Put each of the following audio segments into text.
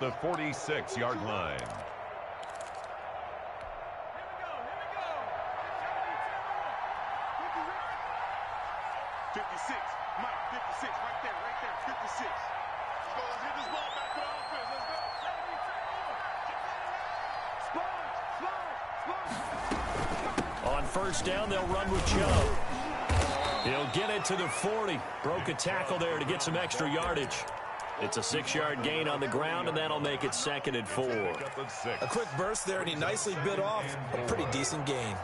The 46-yard line. 56, Mike, 56, right there, 56. Let's go, let's get this ball back to the offense, let's go. On first down, they'll run with Chubb. He'll get it to the 40. Broke a tackle there to get some extra yardage. It's a 6-yard gain on the ground, and that'll make it 2nd and 4. A quick burst there, and he nicely bit off a pretty decent gain.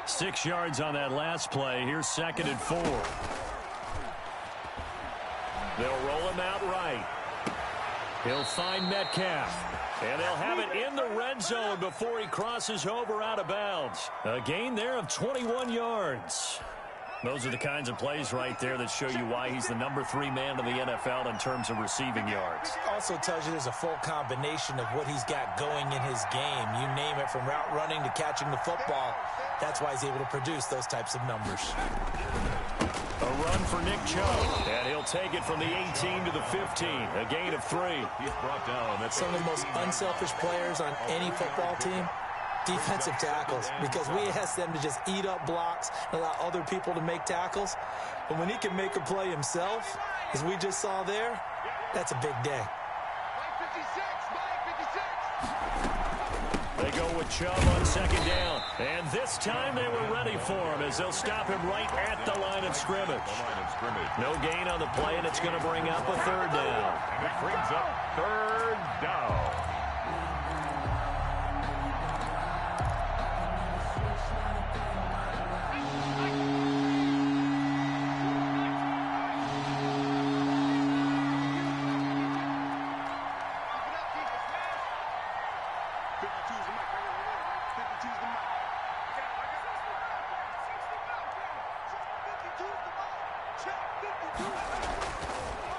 6 yards on that last play. Here's 2nd and 4. They'll roll him out right. He'll find Metcalf. And they'll have it in the red zone before he crosses over out of bounds. A gain there of 21 yards. Those are the kinds of plays right there that show you why he's the number 3 man in the NFL in terms of receiving yards. Also tells you there's a full combination of what he's got going in his game. You name it, from route running to catching the football. That's why he's able to produce those types of numbers. A run for Nick Chubb, and he'll take it from the 18 to the 15, a gain of 3. He's brought down. That's some of the most unselfish players on any football team, defensive tackles, because we ask them to just eat up blocks and allow other people to make tackles. But when he can make a play himself, as we just saw there, that's a big day. They go with Chubb on 2nd down. And this time they were ready for him as they'll stop him right at the line of scrimmage. No gain on the play, and it's going to bring up a 3rd down. And it brings up 3rd down.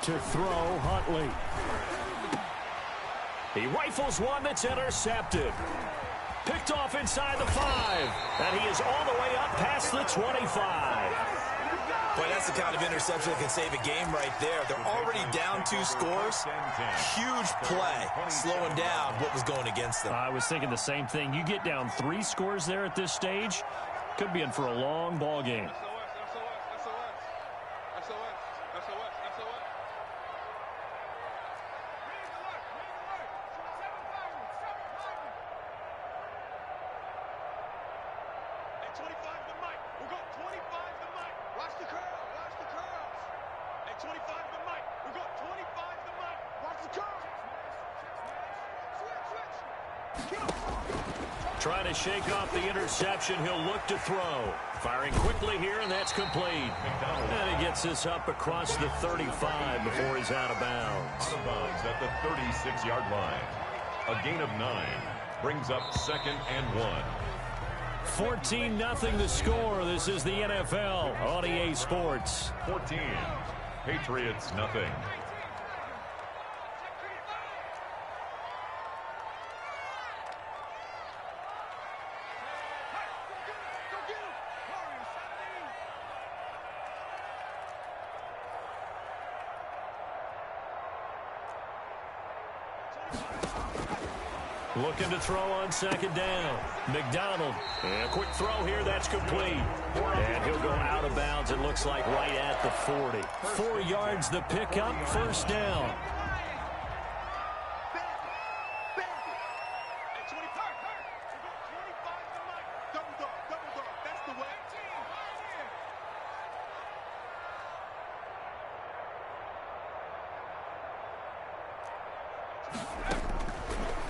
To throw, Huntley. He rifles one that's intercepted. Picked off inside the 5. And he is all the way up past the 25. Boy, that's the kind of interception that can save a game right there. They're already down 2 scores. Huge play, slowing down what was going against them. I was thinking the same thing. You get down 3 scores there at this stage, could be in for a long ball game. Trying to shake off the interception. He'll look to throw. Firing quickly here, and that's complete. And he gets this up across the 35 before he's out of bounds. Out of bounds at the 36-yard line. A gain of 9 brings up 2nd and 1. 14-0 the score. This is the NFL on EA Sports. 14. Patriots nothing. Looking to throw on 2nd down. McDonald. And a quick throw here. That's complete. And he'll go out of bounds, it looks like, right at the 40. 4 yards the pickup. 1st down.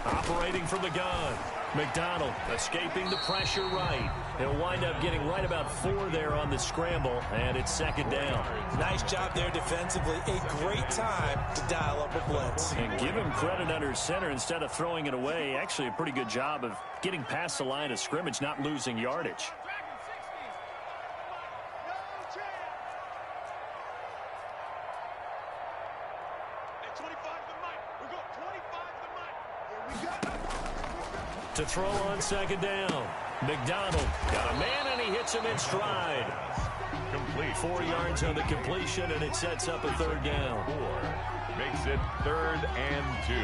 Operating from the gun. McDonald escaping the pressure right. He'll wind up getting right about 4 there on the scramble, and it's 2nd down. Nice job there defensively. A great time to dial up a blitz. And give him credit under center instead of throwing it away. Actually, a pretty good job of getting past the line of scrimmage, not losing yardage. To throw on 2nd down. McDonald got a man, and he hits him in stride. Complete. 4 yards on the completion, and it sets up a 3rd down. 4 makes it 3rd and 2.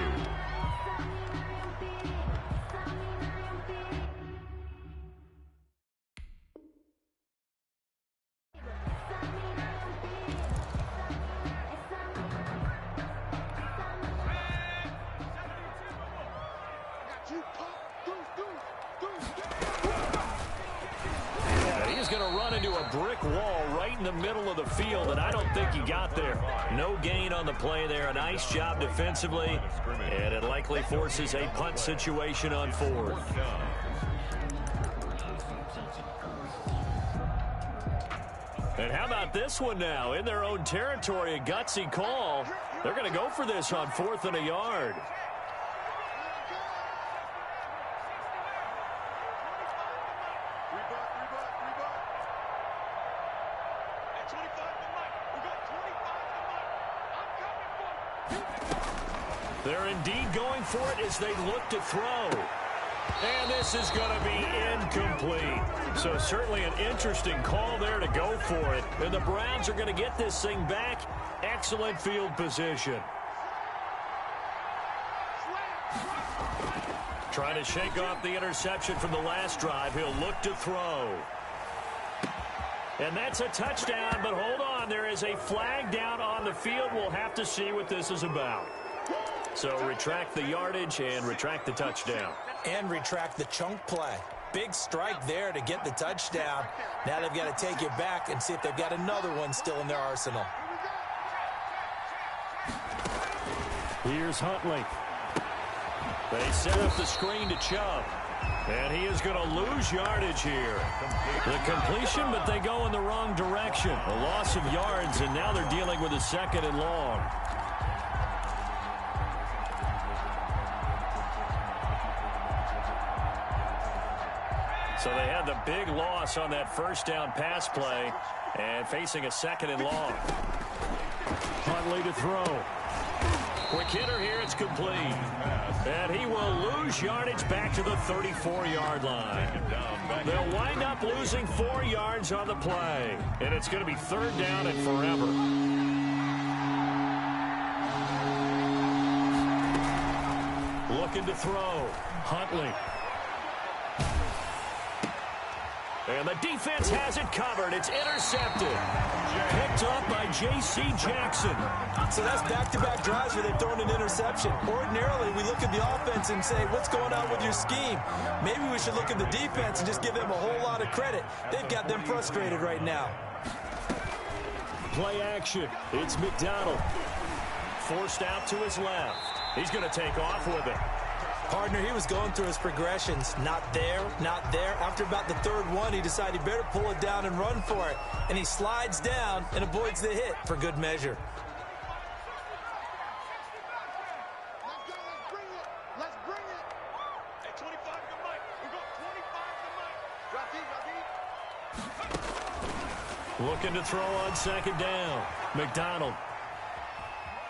he's going to run into a brick wall right in the middle of the field, and I don't think he got there. No gain on the play there. A nice job defensively, and it likely forces a punt situation on fourth. And how about this one now? In their own territory, a gutsy call. They're going to go for this on 4th and a yard. They're indeed going for it as they look to throw. And this is going to be incomplete. So certainly an interesting call there to go for it. And the Browns are going to get this thing back. Excellent field position. Trying to shake off the interception from the last drive. He'll look to throw. And that's a touchdown, but hold on. There is a flag down on the field. We'll have to see what this is about. So retract the yardage and retract the touchdown. And retract the chunk play. Big strike there to get the touchdown. Now they've got to take it back and see if they've got another one still in their arsenal. Here's Huntley. They set up the screen to Chubb. And he is going to lose yardage here. The completion, but they go in the wrong direction. A loss of yards, and now they're dealing with a 2nd and long. So they had the big loss on that first down pass play and facing a 2nd and long. Huntley to throw. Quick hitter here, it's complete. And he will lose yardage back to the 34-yard line. They'll wind up losing 4 yards on the play. And it's going to be 3rd down and forever. Looking to throw. Huntley. And the defense has it covered. It's intercepted. Picked up by J.C. Jackson. So that's back-to-back drives where they've thrown an interception. Ordinarily, we look at the offense and say, what's going on with your scheme? Maybe we should look at the defense and just give them a whole lot of credit. They've got them frustrated right now. Play action. It's McDonald. Forced out to his left. He's going to take off with it. Partner, he was going through his progressions. Not there, not there. After about the 3rd one, he decided he better pull it down and run for it. And he slides down and avoids the hit for good measure. Let's go. Let's bring it. Let's bring it. At 25 to Mike. We go 25 to Mike. Drop deep. Looking to throw on 2nd down. McDonald.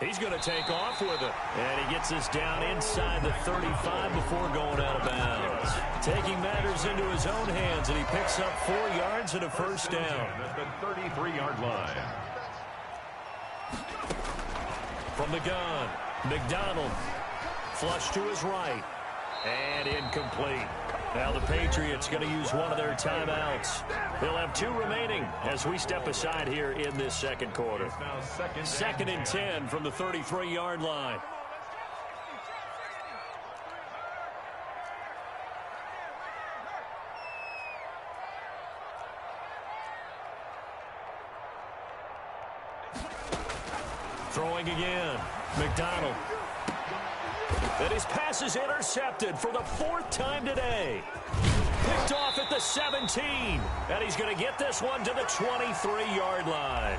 He's going to take off with it. And he gets this down inside the 35 before going out of bounds. Taking matters into his own hands, and he picks up 4 yards and a 1st down. At the 33-yard line. From the gun, McDonald. Flush to his right. And incomplete. Now the Patriots going to use one of their timeouts. They'll have 2 remaining as we step aside here in this 2nd quarter. 2nd and 10 from the 33-yard line. Throwing again. McDonald. And his pass is intercepted for the 4th time today. Picked off at the 17. And he's going to get this one to the 23-yard line.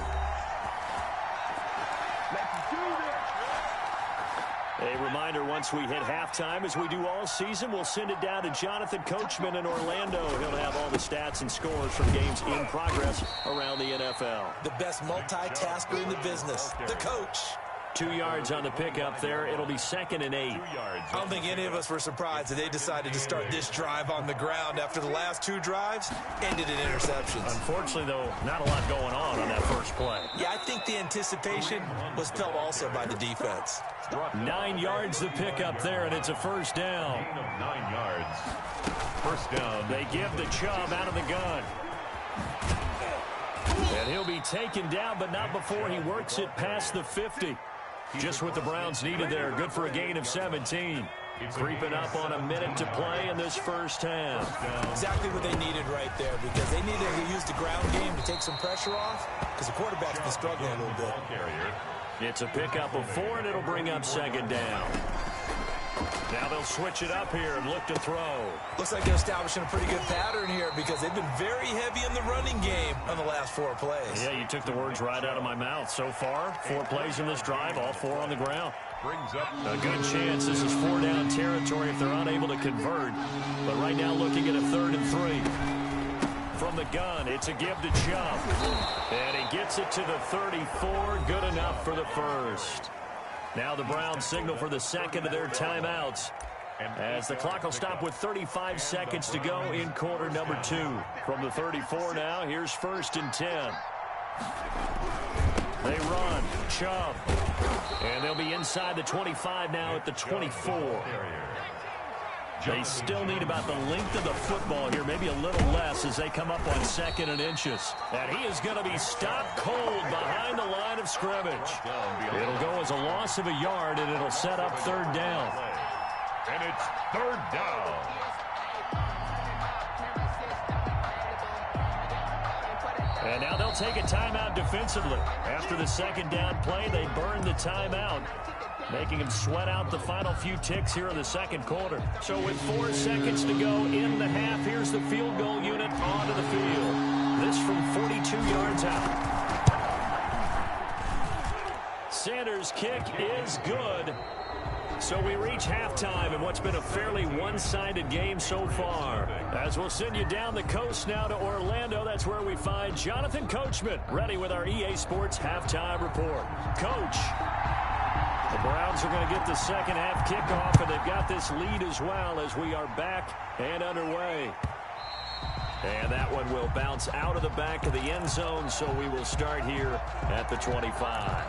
Let's do this. A reminder, once we hit halftime, as we do all season, we'll send it down to Jonathan Coachman in Orlando. He'll have all the stats and scores from games in progress around the NFL. The best multitasker in the business, the coach. 2 yards on the pickup there. It'll be 2nd and 8. I don't think any of us were surprised that they decided to start this drive on the ground after the last 2 drives ended in interceptions. Unfortunately, though, not a lot going on that first play. Yeah, I think the anticipation was felt also by the defense. 9 yards the pickup there, and it's a 1st down. 9 yards. 1st down. They give the Chubb out of the gun. And he'll be taken down, but not before he works it past the 50. Just what the Browns needed there. Good for a gain of 17. Creeping up on a minute to play in this first half. Exactly what they needed right there, because they needed to use the ground game to take some pressure off, because the quarterback's been struggling a little bit. It's a pickup of 4, and it'll bring up second down. Now they'll switch it up here and look to throw. Looks like they're establishing a pretty good pattern here, because they've been very heavy in the running game on the last 4 plays. Yeah, you took the words right out of my mouth. So far, 4 plays in this drive, all 4 on the ground. A good chance this is 4-down territory if they're unable to convert. But right now looking at a 3rd and 3. From the gun, it's a give to Chubb. And he gets it to the 34. Good enough for the first. Now the Browns signal for the second of their timeouts, as the clock will stop with 35 seconds to go in quarter number 2. From the 34 now, here's 1st and 10. They run. Chubb. And they'll be inside the 25 now at the 24. They still need about the length of the football here, maybe a little less as they come up on 2nd and inches. And he is going to be stopped cold behind the line of scrimmage. It'll go as a loss of a yard, and it'll set up 3rd down. And it's 3rd down. And now they'll take a timeout defensively. After the 2nd down play, they burn the timeout, making him sweat out the final few ticks here in the 2nd quarter. So with 4 seconds to go in the half, here's the field goal unit onto the field. This from 42 yards out. Sanders' kick is good. So we reach halftime in what's been a fairly one-sided game so far. As we'll send you down the coast now to Orlando, that's where we find Jonathan Coachman, ready with our EA Sports halftime report. Coach, the Browns are going to get the second half kickoff, and they've got this lead as well as we are back and underway. And that one will bounce out of the back of the end zone, so we will start here at the 25.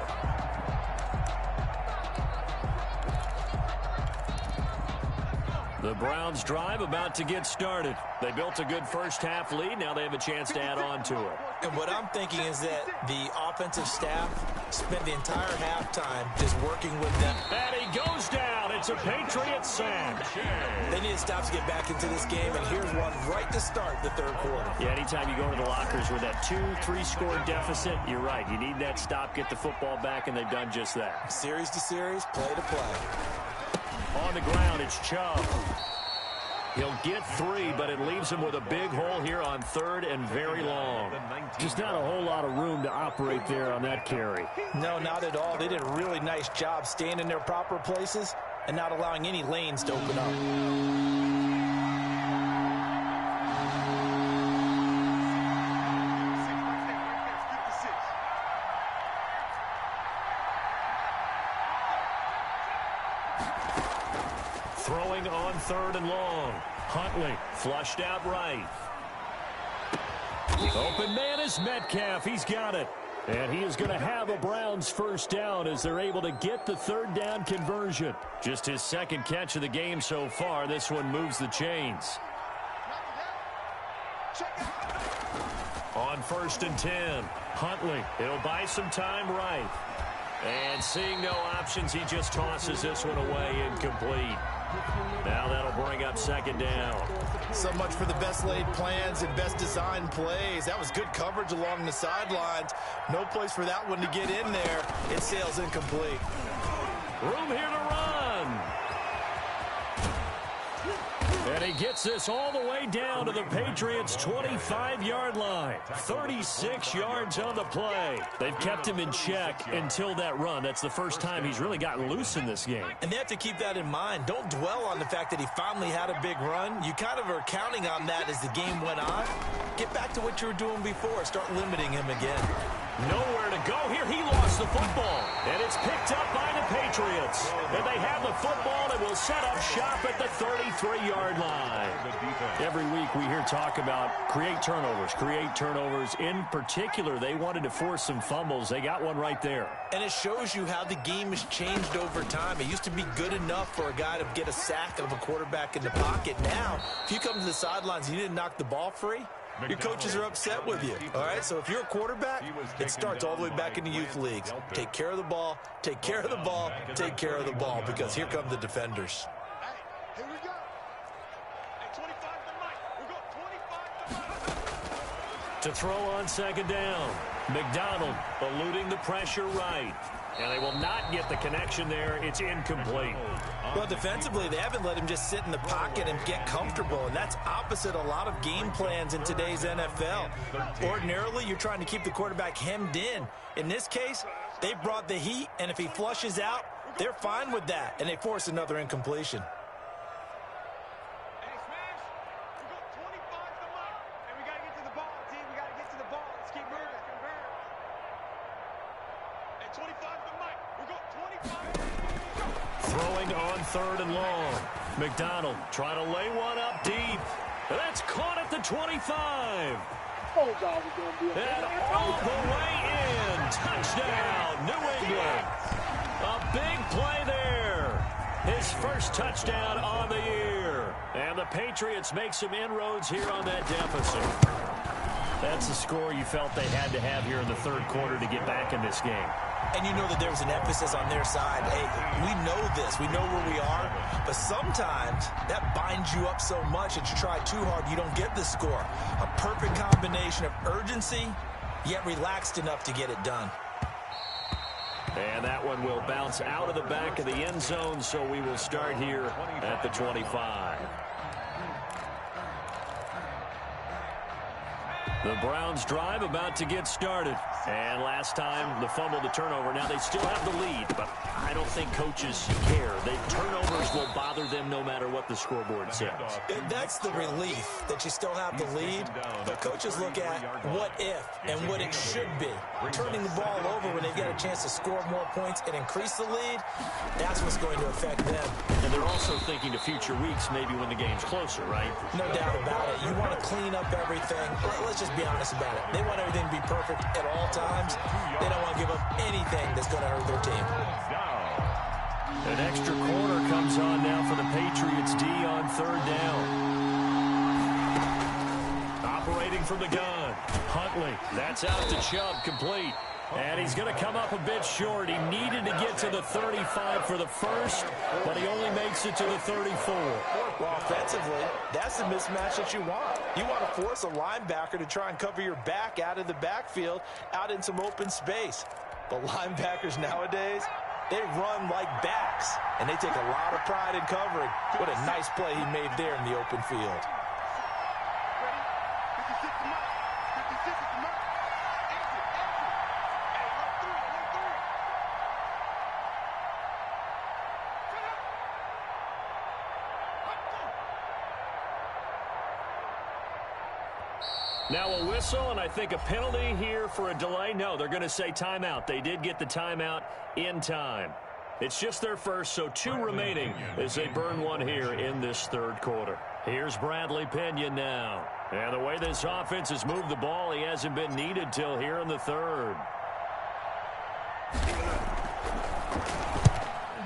The Browns drive about to get started. They built a good first half lead. Now they have a chance to add on to it. And what I'm thinking is that the offensive staff spent the entire halftime just working with them. And he goes down. It's a Patriots sack. They need to stop to get back into this game, and here's one right to start the 3rd quarter. Yeah, anytime you go to the lockers with that 2-3 score deficit, you're right. You need that stop, get the football back, and they've done just that. Series to series, play to play. On the ground, it's Chubb. He'll get 3, but it leaves him with a big hole here on 3rd and very long. Just not a whole lot of room to operate there on that carry. No, not at all. They did a really nice job staying in their proper places and not allowing any lanes to open up. Throwing on 3rd and long. Huntley flushed out right. Open man is Metcalf. He's got it. And he is going to have a Browns first down as they're able to get the 3rd down conversion. Just his 2nd catch of the game so far. This one moves the chains. On 1st and 10, Huntley. He'll buy some time right. And seeing no options, he just tosses this one away incomplete. Now that'll bring up 2nd down. So much for the best laid plans and best designed plays. That was good coverage along the sidelines. No place for that one to get in there. It sails incomplete. Room here to run. And he gets this all the way down to the Patriots' 25-yard line. 36 yards on the play. They've kept him in check until that run. That's the first time he's really gotten loose in this game. And they have to keep that in mind. Don't dwell on the fact that he finally had a big run. You kind of are counting on that as the game went on. Get back to what you were doing before. Start limiting him again. Nowhere to go here. He lost the football. And it's picked up by the Patriots. And they have the football and will set up shop at the 33-yard line. Every week we hear talk about create turnovers. In particular, they wanted to force some fumbles. They got one right there. And it shows you how the game has changed over time. It used to be good enough for a guy to get a sack of a quarterback in the pocket. Now, if you come to the sidelines and you didn't knock the ball free, your coaches are upset with you. All right, so if you're a quarterback, it starts all the way back in the youth leagues. Take care of the ball, take care of the ball, take care of the ball, because here come the defenders. Here we go. Hey, 25 to Mike. We go 25 to Mike. To throw on second down. McDonald eluding the pressure right. And they will not get the connection there. It's incomplete. Well, defensively, they haven't let him just sit in the pocket and get comfortable, and that's opposite a lot of game plans in today's NFL. Ordinarily, you're trying to keep the quarterback hemmed in. In this case, they brought the heat, and if he flushes out, they're fine with that, and they force another incompletion. Hey, Smash. We go 25 to Mike. And we got to get to the ball, team. We got to get to the ball. Let's keep moving. Hey, 25 to Mike. We go 25. Throwing on third and long. McDonald trying to lay one up deep. That's caught at the 25. And all the way in. Touchdown, New England. A big play there. His first touchdown on the year. And the Patriots make some inroads here on that deficit. That's the score you felt they had to have here in the third quarter to get back in this game. And you know that there was an emphasis on their side. Hey, we know this. We know where we are. But sometimes that binds you up so much that you try too hard, you don't get the score. A perfect combination of urgency, yet relaxed enough to get it done. And that one will bounce out of the back of the end zone, so we will start here at the 25. The Browns drive about to get started. And last time, the fumble, the turnover. Now, they still have the lead, but I don't think coaches care. The turnovers will bother them no matter what the scoreboard says. That's the relief that you still have the lead. But coaches look at what if and what it should be. Turning the ball over when they've got a chance to score more points and increase the lead, that's what's going to affect them. And they're also thinking to future weeks, maybe when the game's closer, right? No doubt about it. You want to clean up everything. Let's just be honest about it. They want everything to be perfect at all times. They don't want to give up anything that's going to hurt their team. An extra quarter comes on now for the Patriots D on third down. Operating from the gun. Huntley. That's out to Chubb, complete. And he's going to come up a bit short. He needed to get to the 35 for the first, but he only makes it to the 34. Well, offensively, that's the mismatch that you want. You want to force a linebacker to try and cover your back out of the backfield, out in some open space. But linebackers nowadays, they run like backs, and they take a lot of pride in covering. What a nice play he made there in the open field. Now a whistle, and I think a penalty here for a delay. No, they're going to say timeout. They did get the timeout in time. It's just their first, so 2 remaining as they burn one here in this third quarter. Here's Bradley Pinion now. And the way this offense has moved the ball, he hasn't been needed till here in the third.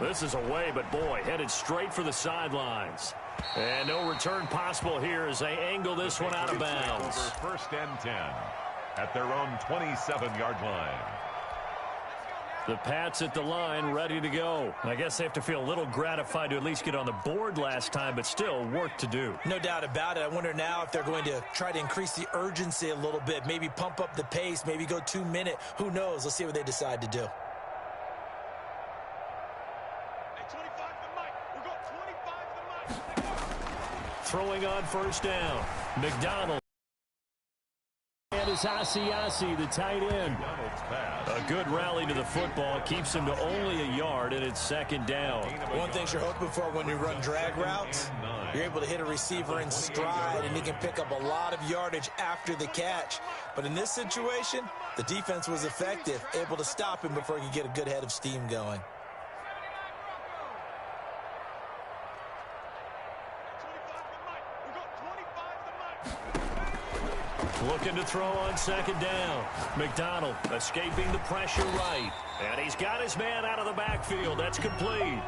This is away, but boy, headed straight for the sidelines. And no return possible here as they angle this one out of bounds. First and 10 at their own 27-yard line. The Pats at the line, ready to go. I guess they have to feel a little gratified to at least get on the board last time, but still work to do. No doubt about it. I wonder now if they're going to try to increase the urgency a little bit, maybe pump up the pace, maybe go 2-minute. Who knows? Let's see what they decide to do. Throwing on first down. McDonald. And it's Asiasi, the tight end. A good rally to the football keeps him to only a yard, and it's second down. One thing you're hoping for when you run drag routes, you're able to hit a receiver in stride, and he can pick up a lot of yardage after the catch. But in this situation, the defense was effective, able to stop him before he could get a good head of steam going. Looking to throw on second down. McDonald escaping the pressure right. And he's got his man out of the backfield. That's complete.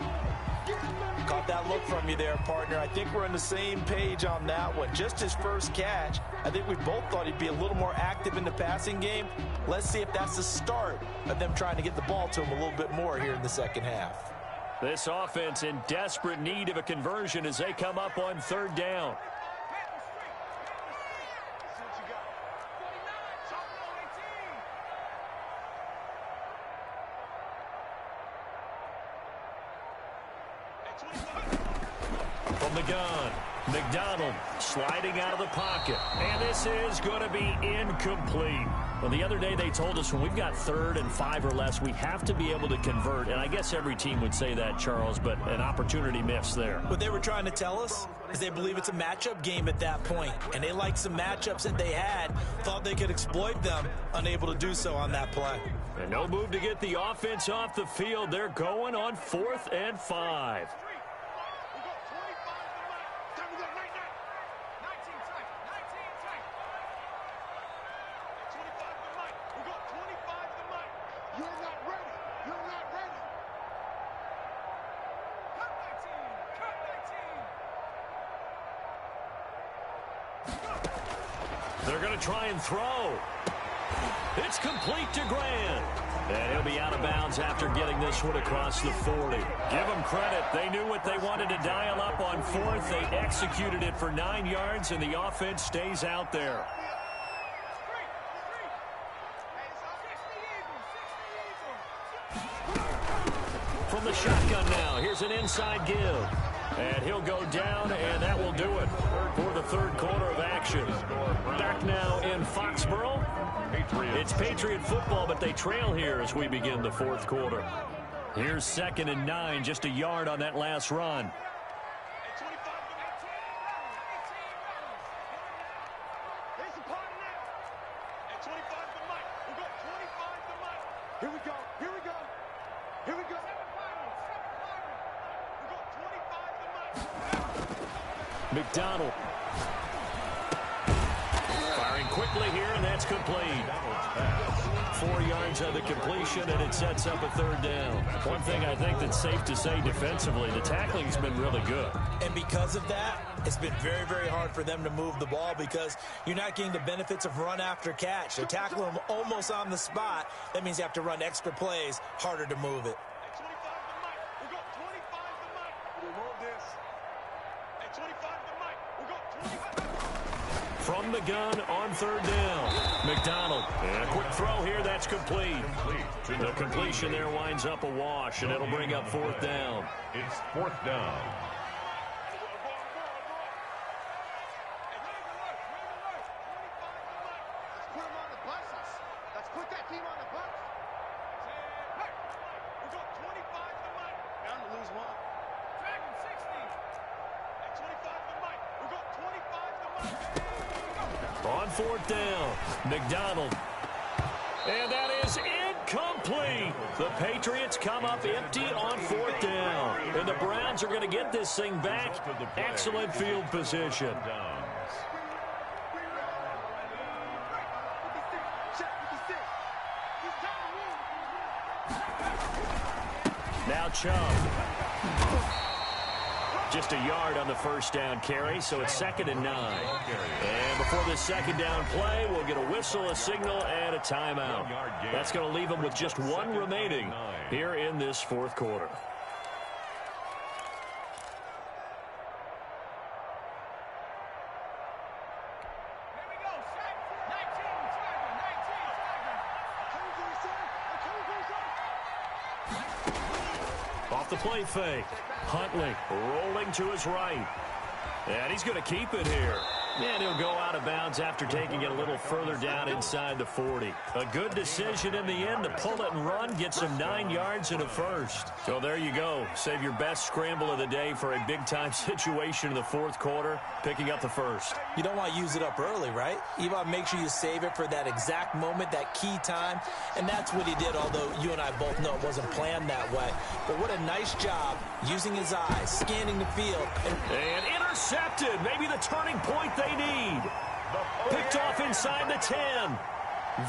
Caught that look from you there, partner. I think we're on the same page on that one. Just his first catch. I think we both thought he'd be a little more active in the passing game. Let's see if that's the start of them trying to get the ball to him a little bit more here in the second half. This offense in desperate need of a conversion as they come up on third down. From the gun, McDonald sliding out of the pocket. And this is going to be incomplete. Well, the other day they told us when we've got 3rd and 5 or less, we have to be able to convert. And I guess every team would say that, Charles, but an opportunity missed there. What they were trying to tell us is they believe it's a matchup game at that point. And they liked some matchups that they had, thought they could exploit them, unable to do so on that play. And no move to get the offense off the field. They're going on 4th and 5. They're going to try and throw. It's complete to Grant. And he'll be out of bounds after getting this one across the 40. Give them credit. They knew what they wanted to dial up on 4th. They executed it for 9 yards, and the offense stays out there. From the shotgun now, here's an inside give. And he'll go down, and that will do it for the 3rd quarter of action. Back now in Foxborough. It's Patriot football, but they trail here as we begin the 4th quarter. Here's 2nd and 9, just a yard on that last run. Here we go. Here we go. Here we go. McDonald. Firing quickly here, and that's complete. 4 yards on the completion, and it sets up a 3rd down. One thing I think that's safe to say defensively, the tackling's been really good. And because of that, it's been very, very hard for them to move the ball because you're not getting the benefits of run after catch. They're tackling them almost on the spot. That means you have to run extra plays, harder to move it. From the gun on 3rd down. McDonald. And a quick throw here. That's complete. The completion there winds up a wash, and it'll bring up 4th down. It's 4th down. Let's put that team on the bus. We got 25 to Mike. Bound to lose one. Dragon 60. At 25 to Mike. We got 25 to Mike. On 4th down, McDonald. And that is incomplete. The Patriots come up empty on 4th down. And the Browns are going to get this thing back. Excellent field position. Now Chubb. Just a yard on the 1st down carry, so it's 2nd and 9. And before this 2nd down play, we'll get a whistle, a signal, and a timeout. That's going to leave them with just 1 remaining here in this 4th quarter. Off the play fake. Huntley rolling to his right. And he's going to keep it here. And he'll go out of bounds after taking it a little further down inside the 40. A good decision in the end to pull it and run, get some 9 yards and a 1st. So there you go. Save your best scramble of the day for a big-time situation in the 4th quarter, picking up the 1st. You don't want to use it up early, right? You want to make sure you save it for that exact moment, that key time. And that's what he did, although you and I both know it wasn't planned that way. But what a nice job using his eyes, scanning the field. And intercepted. Maybe the turning point they need. Picked off inside the 10.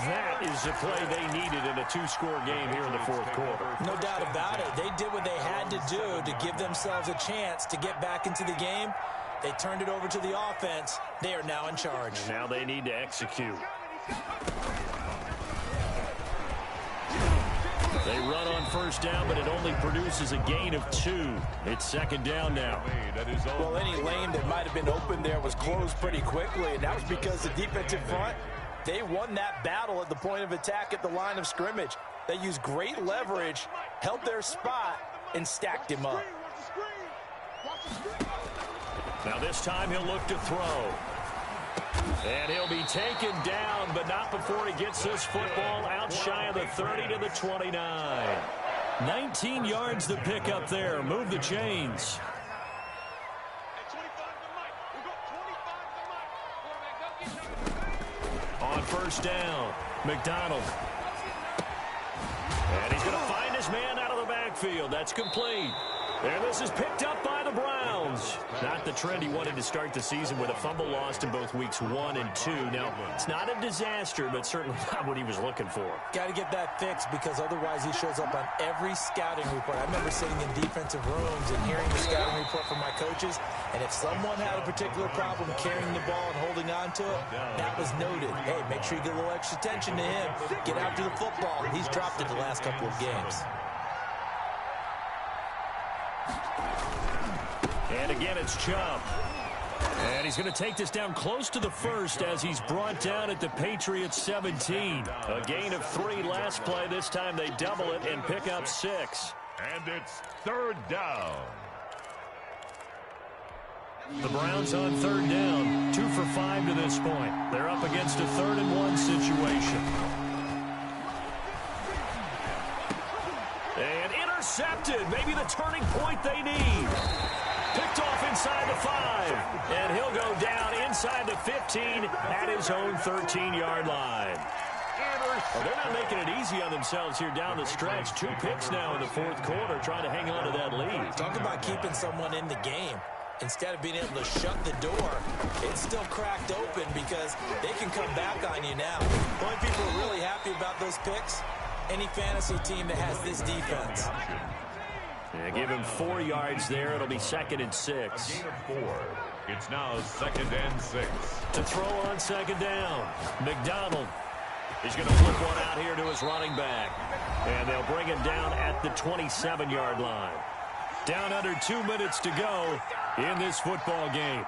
That is the play they needed in a 2-score game here in the 4th quarter. No doubt about it. They did what they had to do to give themselves a chance to get back into the game. They turned it over to the offense. They are now in charge. And now they need to execute. They run on first down, but it only produces a gain of 2. It's second down now. Well, any lane that might have been open there was closed pretty quickly, and that was because the defensive front, they won that battle at the point of attack at the line of scrimmage. They used great leverage, held their spot, and stacked him up. Now this time he'll look to throw. And he'll be taken down, but not before he gets this football out shy of the 30 to the 29. 19 yards to pick up there. Move the chains. On first down, McDonald. And he's going to find his man out of the backfield. That's complete. And this is picked up by the Browns. Not the trend he wanted to start the season with a fumble lost in both weeks 1 and 2. Now, it's not a disaster, but certainly not what he was looking for. Got to get that fixed because otherwise he shows up on every scouting report. I remember sitting in defensive rooms and hearing the scouting report from my coaches, and if someone had a particular problem carrying the ball and holding on to it, that was noted. Hey, make sure you get a little extra attention to him. Get after the football. He's dropped it the last couple of games. And again, it's Chubb. And he's going to take this down close to the first as he's brought down at the Patriots 17. A gain of 3 last play. This time they double it and pick up 6. And it's third down. The Browns on third down. 2 for 5 to this point. They're up against a 3rd and 1 situation. And intercepted. Maybe the turning point they need. Picked off inside the 5. And he'll go down inside the 15 at his own 13-yard line. Well, they're not making it easy on themselves here down the stretch. 2 picks now in the 4th quarter, trying to hang on to that lead. Talk about keeping someone in the game. Instead of being able to shut the door, it's still cracked open because they can come back on you now. The only people who are really happy about those picks, any fantasy team that has this defense. Yeah, give him 4 yards there. It'll be 2nd and 6. A gain of 4. It's now 2nd and 6. To throw on 2nd down, McDonald. He's going to flip one out here to his running back. And they'll bring him down at the 27-yard line. Down under 2 minutes to go in this football game.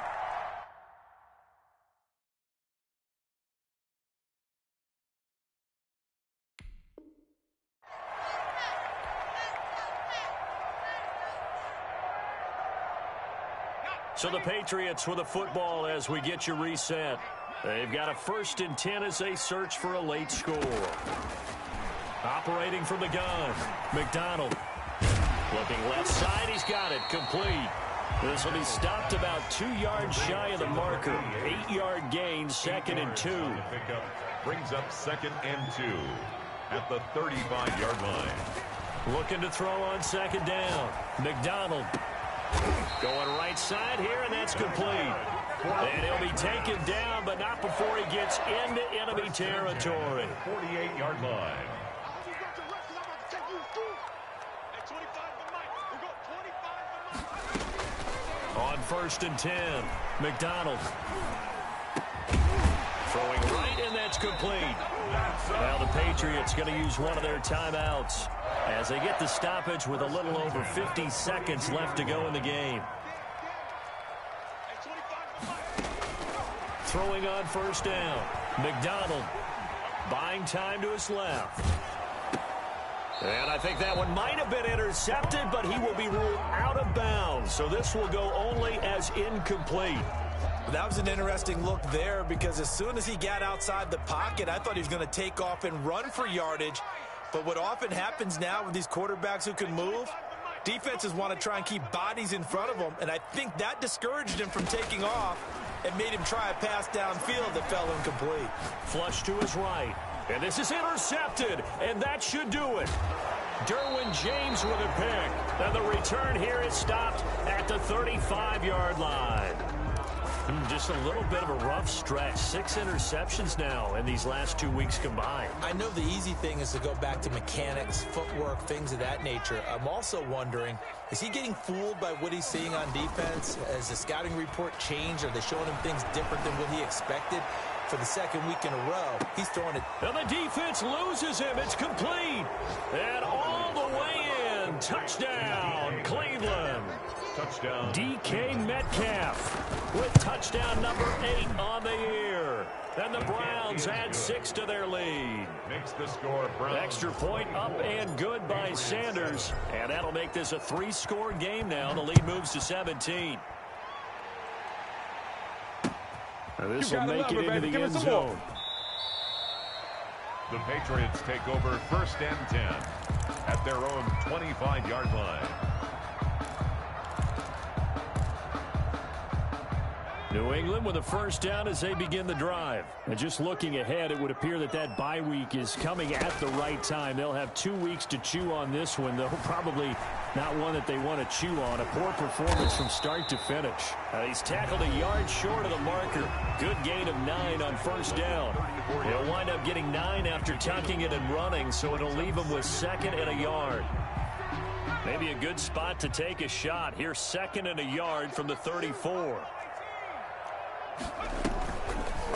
So the Patriots with a football as we get you reset. They've got a 1st and 10 as they search for a late score. Operating from the gun, McDonald. Looking left side, he's got it, complete. This will be stopped about 2 yards shy of the marker. 8-yard gain, 2nd and 2. Pickup brings up 2nd and 2 at the 35-yard line. Looking to throw on 2nd down, McDonald. Going right side here, and that's complete. And he'll be taken down, but not before he gets into enemy territory. 48-yard line. On 1st and 10, McDonald. Throwing right, and that's complete. Now the Patriots going to use one of their timeouts as they get the stoppage with a little over 50 seconds left to go in the game. Throwing on 1st down, McDonald buying time to his left. And I think that one might have been intercepted, but he will be ruled out of bounds. So this will go only as incomplete. That was an interesting look there because as soon as he got outside the pocket, I thought he was going to take off and run for yardage. But what often happens now with these quarterbacks who can move, defenses want to try and keep bodies in front of them, and I think that discouraged him from taking off and made him try a pass downfield that fell incomplete. Flush to his right, and this is intercepted, and that should do it. Derwin James with a pick, and the return here is stopped at the 35-yard line. Just a little bit of a rough stretch. 6 interceptions now in these last 2 weeks combined. I know the easy thing is to go back to mechanics, footwork, things of that nature. I'm also wondering, is he getting fooled by what he's seeing on defense? Has the scouting report changed? Are they showing him things different than what he expected? for the second week in a row. He's throwing it. And the defense loses him. It's complete. And all the way in. Touchdown, Cleveland. Touchdown. DK Metcalf with touchdown number 8 on the year. And the Browns add 6 to their lead. Makes the score Browns. Extra point up and good by Sanders. And that'll make this a 3-score game now. The lead moves to 17. This will make it into the end zone. The Patriots take over 1st and 10 at their own 25-yard line. New England with a first down as they begin the drive. And just looking ahead, it would appear that bye week is coming at the right time. They'll have 2 weeks to chew on this one, though probably not one that they want to chew on. A poor performance from start to finish. He's tackled a yard short of the marker. Good gain of 9 on first down. He'll wind up getting 9 after tucking it and running, so it'll leave him with 2nd and a yard. Maybe a good spot to take a shot. Here's 2nd and a yard from the 34.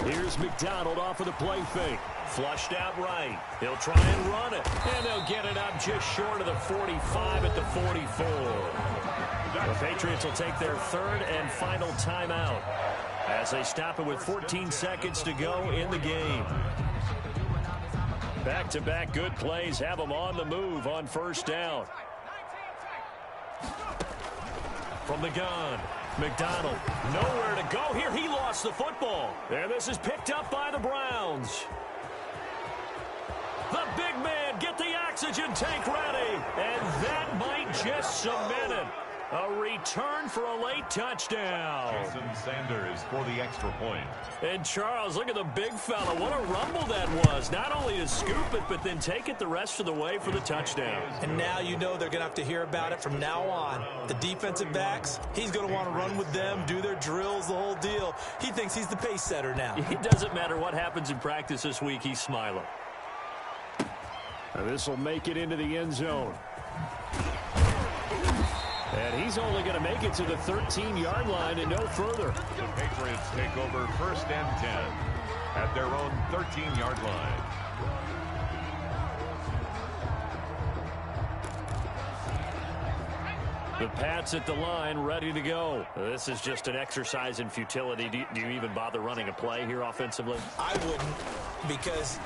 Here's McDonald off of the play fake. Flushed out right. He'll try and run it. And they'll get it up just short of the 45 at the 44. The Patriots will take their 3rd and final timeout as they stop it with 14 seconds to go in the game. Back-to-back good plays have them on the move on first down. From the gun. McDonald, nowhere to go here. He lost the football. And this is picked up by the Browns. The big man, get the oxygen tank ready. And that might just cement it. A return for a late touchdown. Jason Sanders for the extra point. And Charles, look at the big fella. What a rumble that was. Not only to scoop it, but then take it the rest of the way for the touchdown. And now you know they're going to have to hear about it from now on. The defensive backs, he's going to want to run with them, do their drills, the whole deal. He thinks he's the pace setter now. It doesn't matter what happens in practice this week. He's smiling. This will make it into the end zone. And he's only going to make it to the 13-yard line and no further. The Patriots take over 1st and 10 at their own 13-yard line. The Pats at the line, ready to go. This is just an exercise in futility. Do you even bother running a play here offensively? I wouldn't, because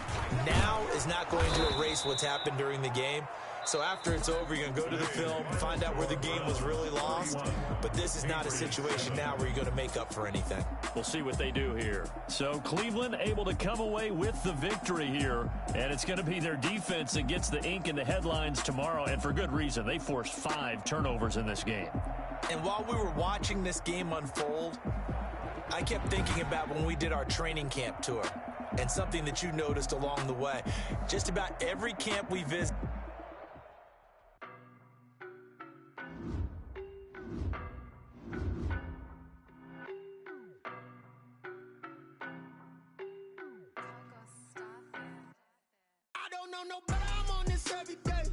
now is not going to erase what's happened during the game. So after it's over, you're going to go to the film, find out where the game was really lost. But this is not a situation now where you're going to make up for anything. We'll see what they do here. So Cleveland able to come away with the victory here. And it's going to be their defense that gets the ink in the headlines tomorrow. And for good reason. They forced 5 turnovers in this game. And while we were watching this game unfold, I kept thinking about when we did our training camp tour. And something that you noticed along the way. Just about every camp we visit. No, but I'm on this every day.